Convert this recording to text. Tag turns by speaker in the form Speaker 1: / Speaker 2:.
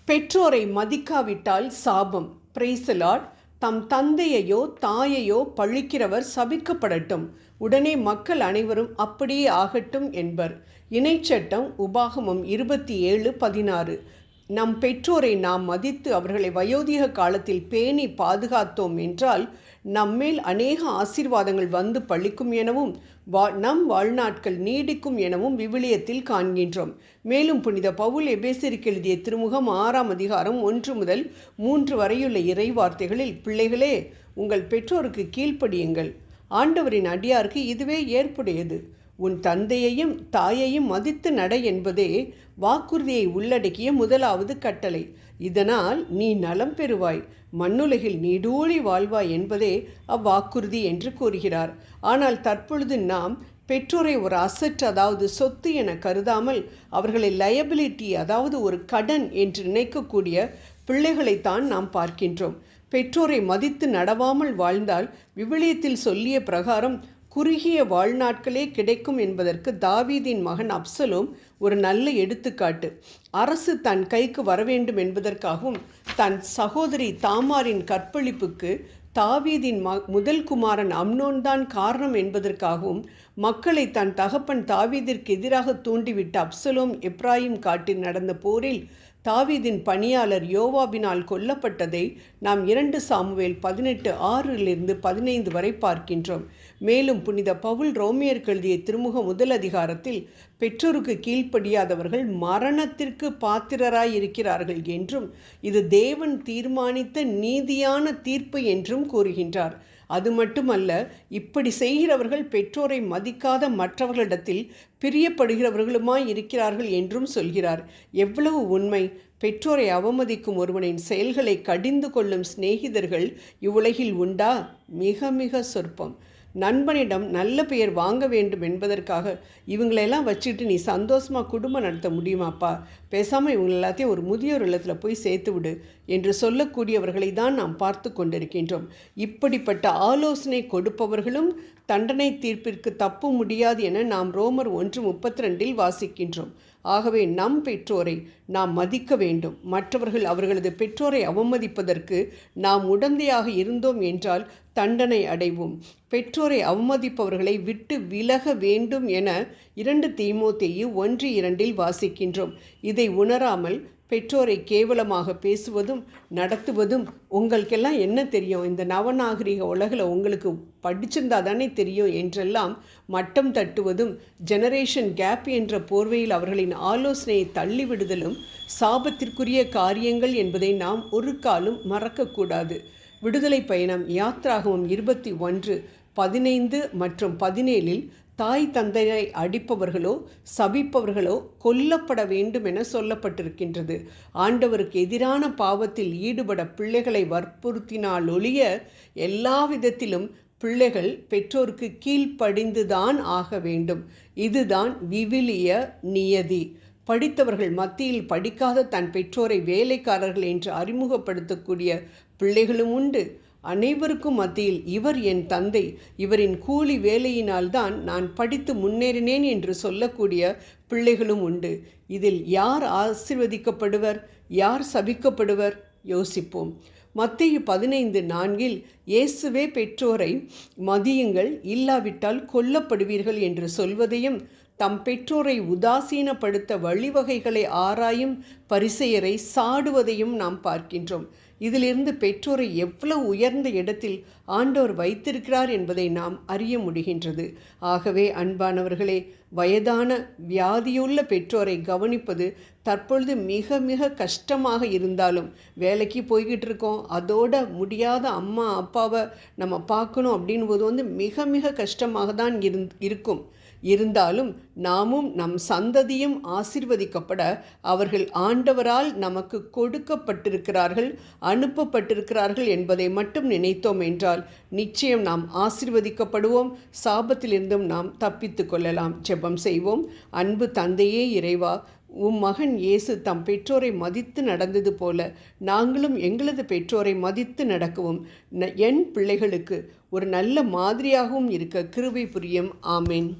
Speaker 1: பெற்றோரை மதிக்காவிட்டால் சாபம். Praise the Lord. தம் தந்தையையோ தாயையோ பழிக்கிறவர் சபிக்கப்படட்டும். உடனே மக்கள் அனைவரும் அப்படியே ஆகட்டும் என்பர். இணைச்சட்டம் உபாகமம் 27:16. நம் பெற்றோரை நாம் மதித்து அவர்களை வயோதிக காலத்தில் பேணி பாதுகாத்தோம் என்றால் நம்மேல் அநேக ஆசீர்வாதங்கள் வந்து பழிக்கும் எனவும் நம் வாழ்நாட்கள் நீடிக்கும் எனவும் விவிலியத்தில் காண்கின்றோம். மேலும் புனித பவுல் எபேசியருக்கு எழுதிய திருமுகம் 6ஆம் அதிகாரம் 1 முதல் 3 வரையுள்ள இறை வார்த்தைகளில், பிள்ளைகளே, உங்கள் பெற்றோருக்கு கீழ்ப்படியுங்கள், ஆண்டவரின் அடியாருக்கு இதுவே ஏற்புடையது, உன் தந்தையையும் தாயையும் மதித்து நட என்பதே வாக்குறுதியை உள்ளடக்கிய முதலாவது கட்டளை. இதனால் நீ நலம் பெறுவாய், மண்ணுலகில் நீடூழி வாழ்வாய் என்பதே அவ்வாக்குறுதி என்று கூறுகிறார். ஆனால் தற்பொழுது நாம் பெற்றோரை ஒரு அசட், அதாவது சொத்து என கருதாமல் அவர்களை லயபிலிட்டி, அதாவது ஒரு கடன் என்று நினைக்கக்கூடிய பிள்ளைகளைத்தான் நாம் பார்க்கின்றோம். பெற்றோரை மதித்து நடவாமல் வாழ்ந்தால் விவிலியத்தில் சொல்லிய பிரகாரம் குறுகிய வாழ்நாட்களே கிடைக்கும் என்பதற்கு தாவீதின் மகன் அப்சலோம் ஒரு நல்ல எடுத்துக்காட்டு. அரசு தன் கைக்கு வரவேண்டும் என்பதற்காகவும் தன் சகோதரி தாமாரின் கற்பழிப்புக்கு தாவீதின் முதல் குமாரன் அம்னோன் தான் காரணம் என்பதற்காகவும் மக்களை தன் தகப்பன் தாவீதிற்கு எதிராக தூண்டிவிட்ட அப்சலோம் எப்ராயிம் காட்டில் நடந்த போரில் தாவீதின் பணியாளர் யோவாபினால் கொல்லப்பட்டதை நாம் 2 சாமுவேல் 18:6-15 வரை பார்க்கின்றோம். மேலும் புனித பவுல் ரோமியருக்கு எழுதிய திருமுகம் 1 அதிகாரத்தில் பெற்றோருக்கு கீழ்ப்படியாதவர்கள் மரணத்திற்கு பாத்திரராய் இருக்கிறார்கள் என்றும் இது தேவன் தீர்மானித்த நீதியான தீர்ப்பு என்றும் கூறுகின்றார். அது மட்டுமல்ல, இப்படி செய்கிறவர்கள் பெற்றோரை மதிக்காத மற்றவர்களிடத்தில் பிரியப்படுகிறவர்களுமாய் இருக்கிறார்கள் என்றும் சொல்கிறார். எவ்வளவு உண்மை! பெற்றோரை அவமதிக்கும் ஒருவனின் செயல்களை கடிந்து கொள்ளும் சிநேகிதர்கள் இவ்வுலகில் உண்டா? மிக மிக சொற்பம். நண்பனிடம் நல்ல பெயர் வாங்க வேண்டும் என்பதற்காக இவங்களெல்லாம் வச்சுக்கிட்டு நீ சந்தோஷமாக குடும்பம் நடத்த முடியுமாப்பா, பேசாமல் இவங்க எல்லாத்தையும் ஒரு முதியோர் இல்லத்தில் போய் சேர்த்து விடு என்று சொல்லக்கூடியவர்களை தான் நாம் பார்த்து கொண்டிருக்கின்றோம். இப்படிப்பட்ட ஆலோசனை கொடுப்பவர்களும் தண்டனை தீர்ப்பிற்கு தப்ப முடியாது என நாம் ரோமர் 1:32 வாசிக்கின்றோம். ஆகவே நம் பெற்றோரை நாம் மதிக்க வேண்டும். மற்றவர்கள் அவர்களது பெற்றோரை அவமதிப்பதற்கு நாம் உடந்தையாக இருந்தோம் என்றால் தண்டனை அடைவோம். பெற்றோரை அவமதிப்பவர்களை விட்டு விலக வேண்டும் என 2 தீமோத்தேயு 1:2 வாசிக்கின்றோம். இதை உணராமல் பெற்றோரை கேவலமாக பேசுவதும் நடத்துவதும், உங்களுக்கெல்லாம் என்ன தெரியும், இந்த நவநாகரிக உலகில் உங்களுக்கு படிச்சிருந்தா தானே தெரியும் என்றெல்லாம் மட்டம் தட்டுவதும், ஜெனரேஷன் கேப் என்ற போர்வையில் அவர்களின் ஆலோசனையை தள்ளிவிடுதலும் சாபத்திற்குரிய காரியங்கள் என்பதை நாம் ஒரு காலும் மறக்கக்கூடாது. விடுதலை பயணம் யாத்ராகமம் 21:15 மற்றும் 17 தாய் தந்தையை அடிப்பவர்களோ சபிப்பவர்களோ கொல்லப்பட வேண்டும் என சொல்லப்பட்டிருக்கின்றது. ஆண்டவருக்கு எதிரான பாவத்தில் ஈடுபட பிள்ளைகளை வற்புறுத்தினால் ஒழிய எல்லா விதத்திலும் பிள்ளைகள் பெற்றோருக்கு கீழ்ப்படிந்துதான் ஆக வேண்டும். இதுதான் விவிலிய நியதி. படித்தவர்கள் மத்தியில் படிக்காத தன் பெற்றோரை வேலைக்காரர்கள் என்று அறிமுகப்படுத்தக்கூடிய பிள்ளைகளும் உண்டு. அனைவருக்கும் மத்தியில் இவர் என் தந்தை, இவரின் கூலி வேலையினால்தான் நான் படித்து முன்னேறினேன் என்று சொல்லக்கூடிய பிள்ளைகளும் உண்டு. இதில் யார் ஆசீர்வதிக்கப்படுவர், யார் சபிக்கப்படுவர்? யோசிப்போம். மத்தேயு 15:4 இயேசுவே பெற்றோரை மதியுங்கள், இல்லாவிட்டால் கொல்லப்படுவீர்கள் என்று சொல்வதையும், தம் பெற்றோரை உதாசீனப்படுத்த வழிவகைகளை ஆராயும் பரிசேயரை சாடுவதையும் நாம் பார்க்கின்றோம். இதிலிருந்து பெற்றோரை எவ்வளவு உயர்ந்த இடத்தில் ஆண்டவர் வைத்திருக்கிறார் என்பதை நாம் அறிய முடிகின்றது. ஆகவே அன்பானவர்களே, வயதான வியாதியுள்ள பெற்றோரை கவனிப்பது தற்பொழுது மிக மிக கஷ்டமாக இருந்தாலும், வேலைக்கு போய்கிட்டு இருக்கோம், அதோட முடியாத அம்மா அப்பாவை நம்ம பார்க்கணும் அப்படின்போது மிக மிக கஷ்டமாக தான் இருக்கும். இருந்தாலும் நாமும் நம் சந்ததியும் ஆசீர்வதிக்கப்பட அவர்கள் ஆண்டவரால் நமக்கு கொடுக்கப்பட்டிருக்கிறார்கள், அனுப்பப்பட்டிருக்கிறார்கள் என்பதை மட்டும் நினைத்தோம் என்றால் நிச்சயம் நாம் ஆசீர்வதிக்கப்படுவோம். சாபத்திலிருந்தும் நாம் தப்பித்து கொள்ளலாம். ஜெபம் செய்வோம். அன்பு தந்தையே இறைவா, உம் மகன் இயேசு தம் பெற்றோரை மதித்து நடந்தது போல நாங்களும் எங்களது பெற்றோரை மதித்து நடக்கவும் என் பிள்ளைகளுக்கு ஒரு நல்ல மாதிரியாகவும் இருக்க கிருபை புரியும். ஆமேன்.